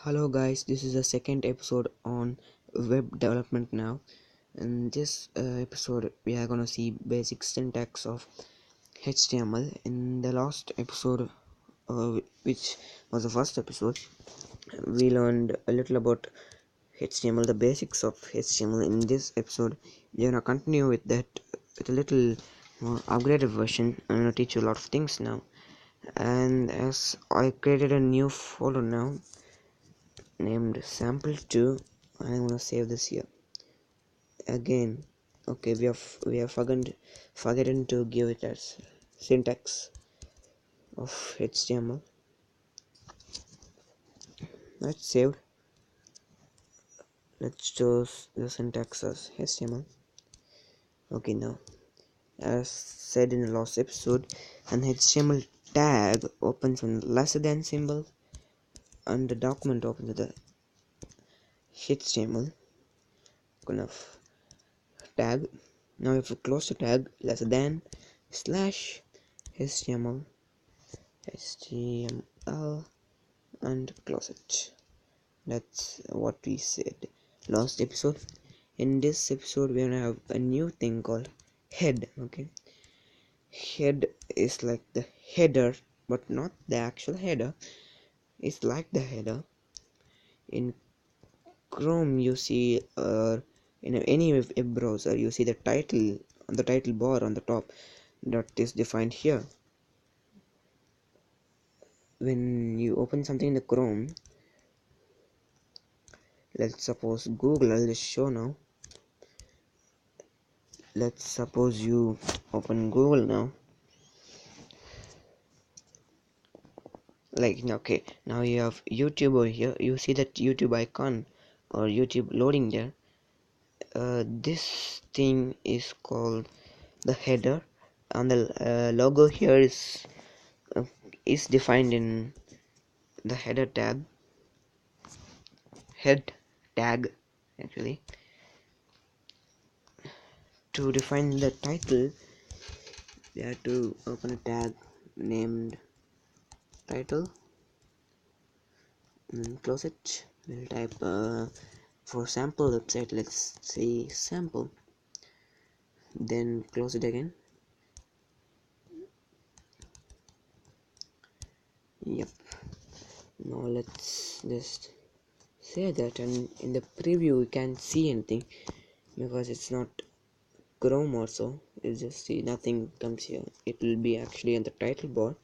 Hello guys, this is the second episode on web development now. In this episode we are gonna see basic syntax of HTML. In the last episode, which was the first episode, we learned a little about HTML, the basics of HTML. In this episode we're gonna continue with that with a little more upgraded version. I'm gonna teach you a lot of things now. And as I created a new folder now named sample2, I'm gonna save this here again. Okay, we have forgotten to give it as syntax of HTML. That's saved. Let's choose the syntax as HTML. Okay, now as said in the last episode, an HTML tag opens when less than symbol and the document opens with the HTML kind of tag. Now if you close the tag, less than slash HTML and close it. That's what we said last episode. In this episode we're gonna have a new thing called head. Okay, head is like the header, but not the actual header. It's like the header. In Chrome you see, in any web browser you see the title on the title bar on the top that is defined here. When you open something in the Chrome, let's suppose Google, I'll just show now. Let's suppose you open Google now, like, okay, now you have YouTube over here. You see that YouTube icon or YouTube loading there. This thing is called the header, and the logo here is defined in the header tag, head tag actually. To define the title, we have to open a tag named title and close it. We'll type for sample website, let's say sample, then close it again. Yep, now let's just say that, and in the preview we can't see anything because it's not Chrome also. You just see nothing comes here. It will be actually on the title bar.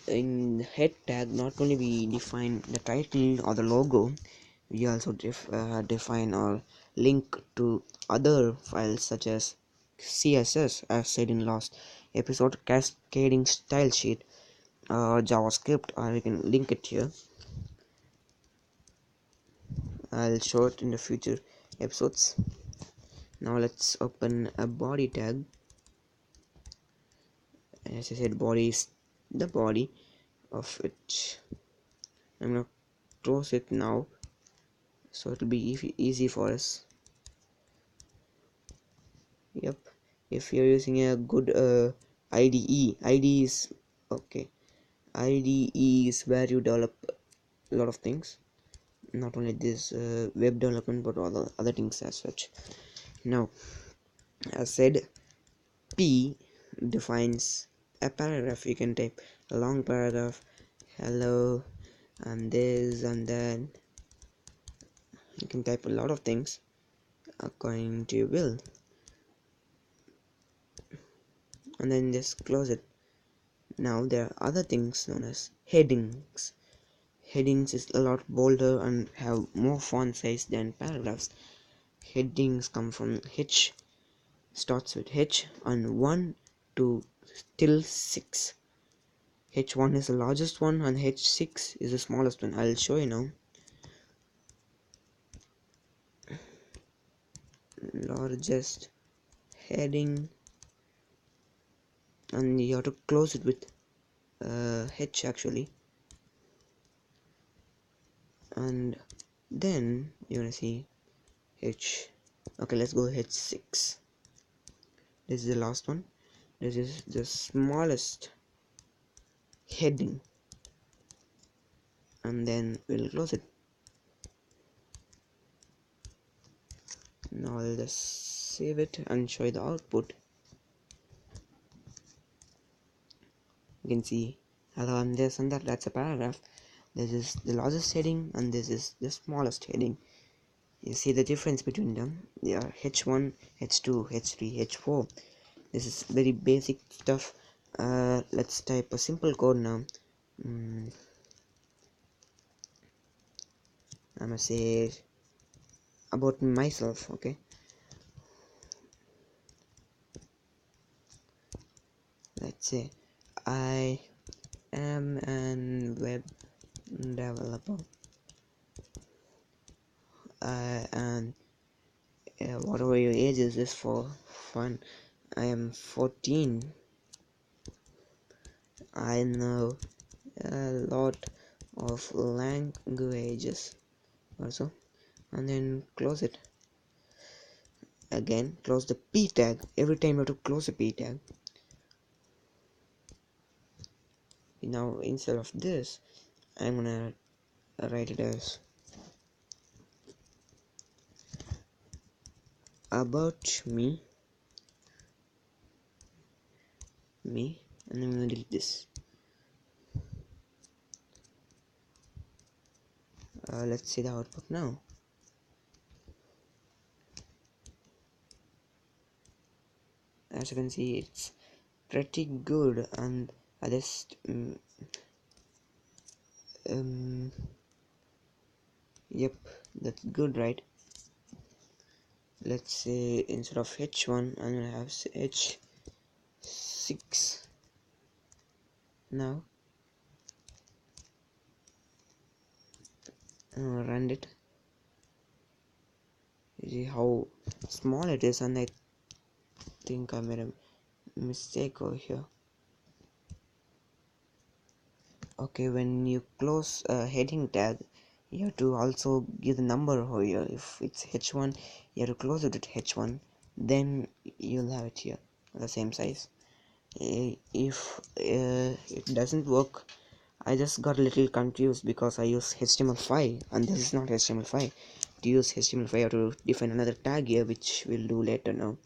In head tag, not only we define the title or the logo, we also define or link to other files such as CSS, as said in last episode, cascading style sheet, or JavaScript, or we can link it here. I'll show it in the future episodes. Now let's open a body tag. As I said, body is the body of it. I'm gonna close it now so it'll be easy for us. Yep, if you're using a good IDE is okay. IDE is where you develop a lot of things, not only this web development but other things as such. Now, as said, P defines a paragraph. You can type a long paragraph, hello, and this and that. You can type a lot of things according to your will, and then just close it. Now there are other things known as headings. Headings is a lot bolder and have more font size than paragraphs. Headings come from H, starts with H, and 1 to till 6. H1 is the largest one and H6 is the smallest one. I'll show you now. Largest heading, and you have to close it with H actually, and then you're gonna see H. Okay, let's go H6. This is the last one. This is the smallest heading. and then we'll close it. Now I'll just save it and show you the output. You can see hello and this and that. That's a paragraph. This is the largest heading and this is the smallest heading. You see the difference between them. They are H1, H2, H3, H4. This is very basic stuff. Let's type a simple code now. I'm gonna say about myself. Okay, let's say I am an web developer, and whatever your age is, just for fun. I am 14. I know a lot of languages also, and then close it. Again, close the p tag. Every time you have to close the p tag. Now instead of this, I'm gonna write it as about me, and I'm gonna delete this. Let's see the output now. As you can see, it's pretty good, and I just yep, that's good, right? Let's say instead of H1, I'm gonna have H6 now. Run it. You see how small it is, and I think I made a mistake over here. Okay, when you close a heading tag, you have to also give the number over here. If it's H1, you have to close it at H1, then you'll have it here the same size. If it doesn't work, I just got a little confused because I use HTML5 and this is not HTML5. To use HTML5, I have to define another tag here, which we'll do later. Now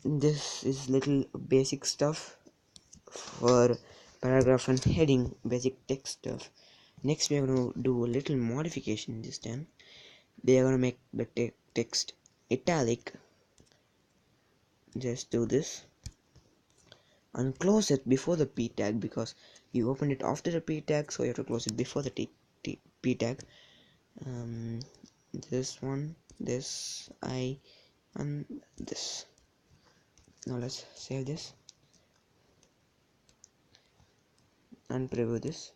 this is little basic stuff for paragraph and heading, basic text stuff. Next we are going to do a little modification. This time we are going to make the text italic. Just do this and close it before the p tag, because you opened it after the p tag, so you have to close it before the p tag. This one, this, and this. Now let's save this and preview this.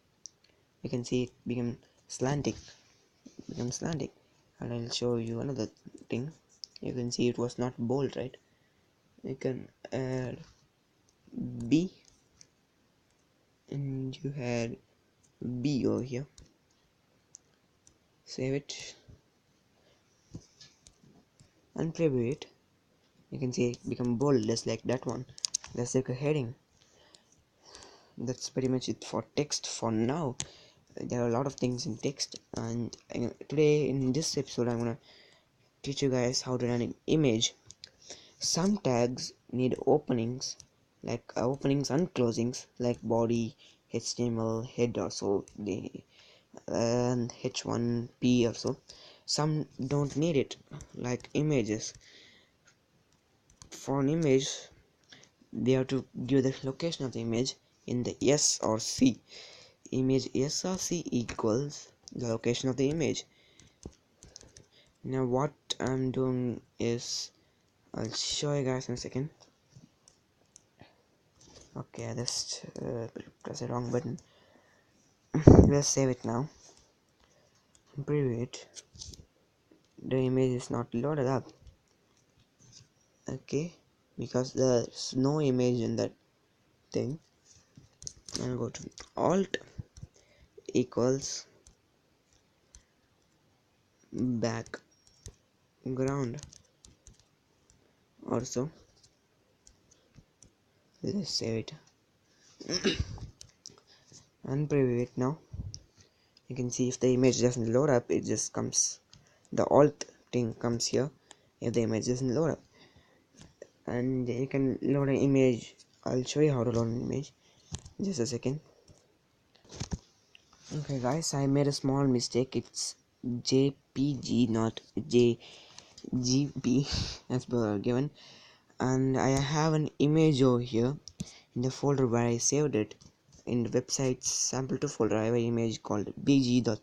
You can see it become slanting, and I'll show you another thing. You can see it was not bold, right? You can add B, and you had B over here. Save it and preview it. You can see it become bold, just like that one. Let's take a heading. That's pretty much it for text for now. There are a lot of things in text, and today in this episode I'm gonna teach you guys how to run an image. Some tags need openings, like openings and closings, like body, HTML, head also, and H1P also. Some don't need it, like images. For an image, they have to give the location of the image in the S or C. Image S or C equals the location of the image. Now what I'm doing is, I'll show you guys in a second. Okay, I just press the wrong button. Let's save it now. Preview it. The image is not loaded up. Okay, because there's no image in that thing. I'll go to Alt equals background. Also, let's save it and preview it now. You can see if the image doesn't load up, it just comes, the alt thing comes here if the image doesn't load up. And you can load an image. I'll show you how to load an image, just a second. Okay guys, I made a small mistake. It's JPG, not JGB as per given. And I have an image over here in the folder where I saved it. In the website's sample2 folder, I have an image called bg.jpg.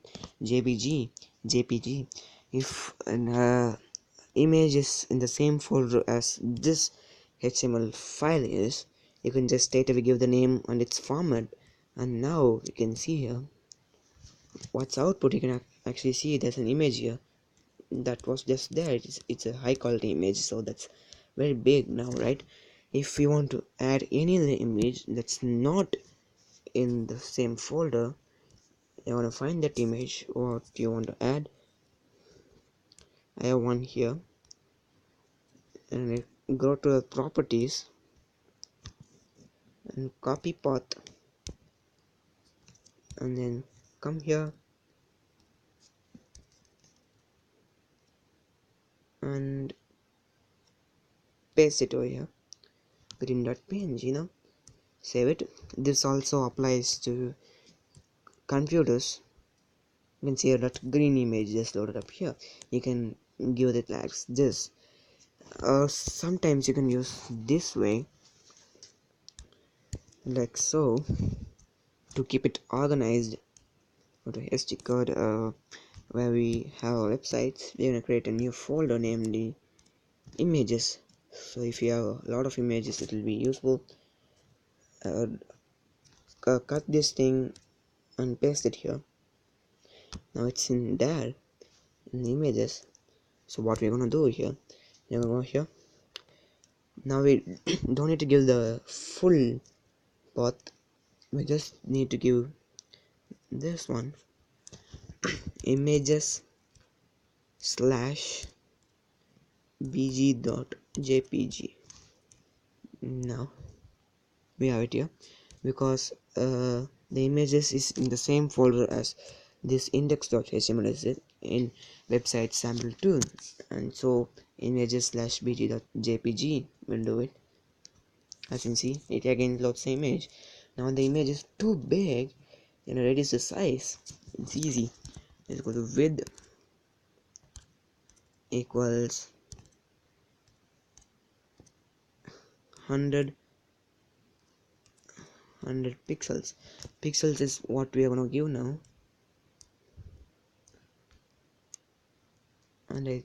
If an image is in the same folder as this HTML file is, you can just straight away give the name and its format. And now you can see here what's output. You can actually see there's an image here that was just there. It's a high quality image, so that's very big now, right? If we want to add any other image that's not in the same folder, you want to find that image what you want to add. I have one here, and I go to the properties and copy path, and then come here and paste it over here, green.png. Now save it. This also applies to computers. You can see that green image just loaded up here. You can give the tags this, or sometimes you can use this way, like so, to keep it organized. Go to SD card, where we have our websites. We're gonna create a new folder named the images. So if you have a lot of images, it will be useful. Cut this thing and paste it here. Now it's in there in the images. So what we're gonna do here, you're gonna go here. Now we don't need to give the full path, we just need to give this one, images slash bg.jpg. Now we have it here because the images is in the same folder as this index.html is in website sample2, and so images slash bg.jpg will do it. As you can see, it again loads the image. Now the image is too big, reduce the size. It's easy. Let's go to width equals 100 pixels. Pixels is what we are going to give now. And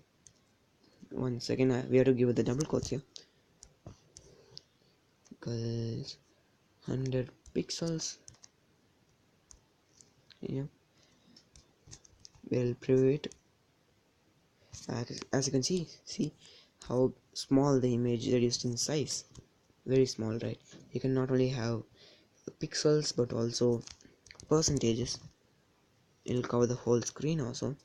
one second, we have to give it the double quotes here. Equals 100 pixels. Yeah. We'll preview it. As you can see how small the image reduced in size. Very small, right? You can not only have pixels but also percentages. It'll cover the whole screen also.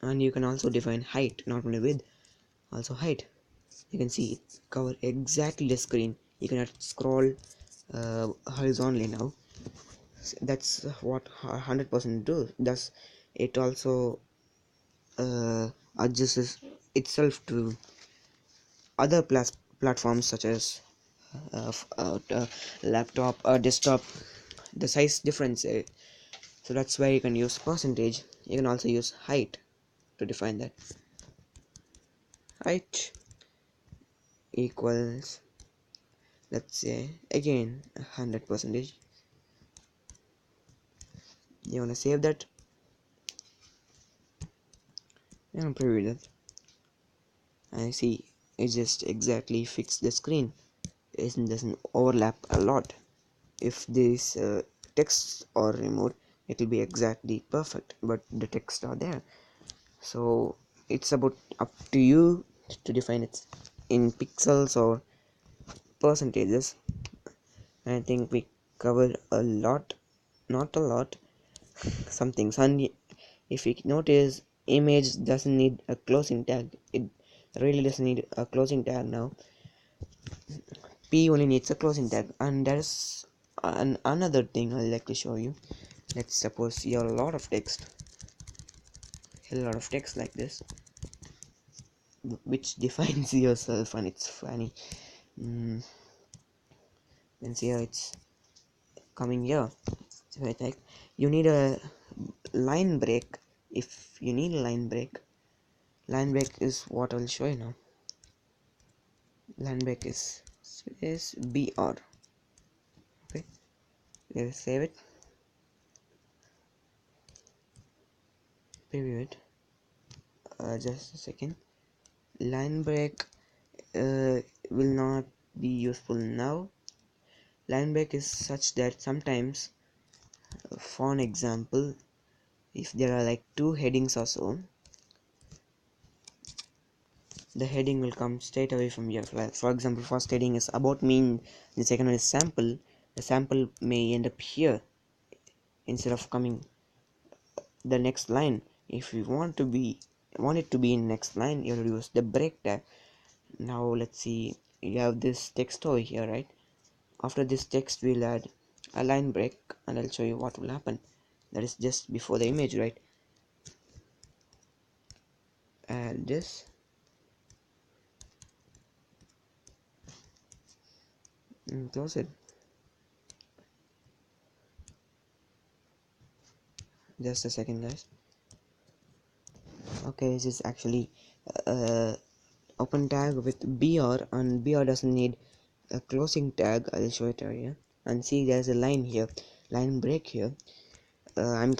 And you can also define height, not only width, also height. You can see it cover exactly the screen. You cannot scroll horizontally now. That's what 100% does. It also adjusts itself to other platforms such as laptop or desktop. The size difference, so that's where you can use percentage. You can also use height to define that. Height equals, let's say again 100%. You want to save that and preview that. I see it just exactly fixed the screen. It doesn't overlap a lot. If this texts are removed, it will be exactly perfect, but the texts are there. So it's about up to you to define it in pixels or percentages. I think we covered a lot, not a lot, some things. And if you notice, image doesn't need a closing tag. It really doesn't need a closing tag now. P only needs a closing tag. And there's another thing I'd like to show you. Let's suppose you have a lot of text, like this, which defines yourself, and it's funny. And see how it's coming here. So I think you need a line break. If you need a line break is what I'll show you now. Line break is BR. Okay, let's save it, preview it. Just a second. Line break will not be useful now. Line break is such that sometimes, for an example, if there are like two headings or so, the heading will come straight away from here. Like for example, first heading is about me, and the second one is sample. The sample may end up here instead of coming the next line. If you want it to be in next line, you have to use the break tag. Now let's see, you have this text over here, right? After this text we'll add a line break, and I'll show you what will happen. That is just before the image, right? Add this, and close it. Just a second, guys. Okay, this is actually open tag with BR, and BR doesn't need a closing tag. I'll show it here, and see there's a line here, line break here. I'm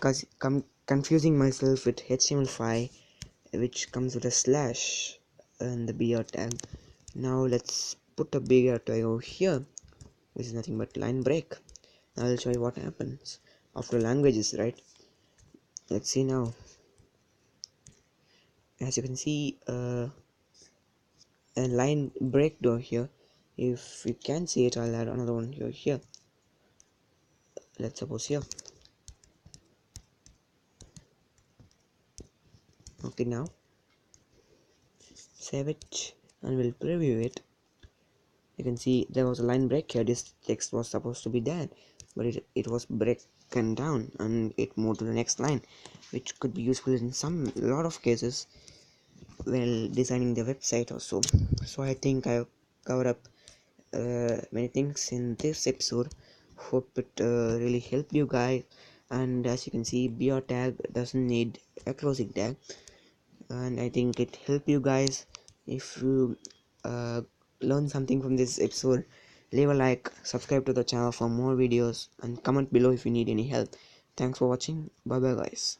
confusing myself with HTML5, which comes with a slash and the BR tag. Now let's put a BR tag over here, which is nothing but line break. I'll show you what happens after languages, right? Let's see now. As you can see, a line break door here. If you can see it, I'll add another one here. Let's suppose here. Okay, now save it and we'll preview it. You can see there was a line break here. This text was supposed to be there, but it was broken down and it moved to the next line, which could be useful in a lot of cases while designing the website also. So I think I've covered up many things in this episode. Hope it really helped you guys. And as you can see, BR tag doesn't need a closing tag, and I think it helped you guys. If you learn something from this episode, leave a like, subscribe to the channel for more videos, and comment below if you need any help. Thanks for watching. Bye bye, guys.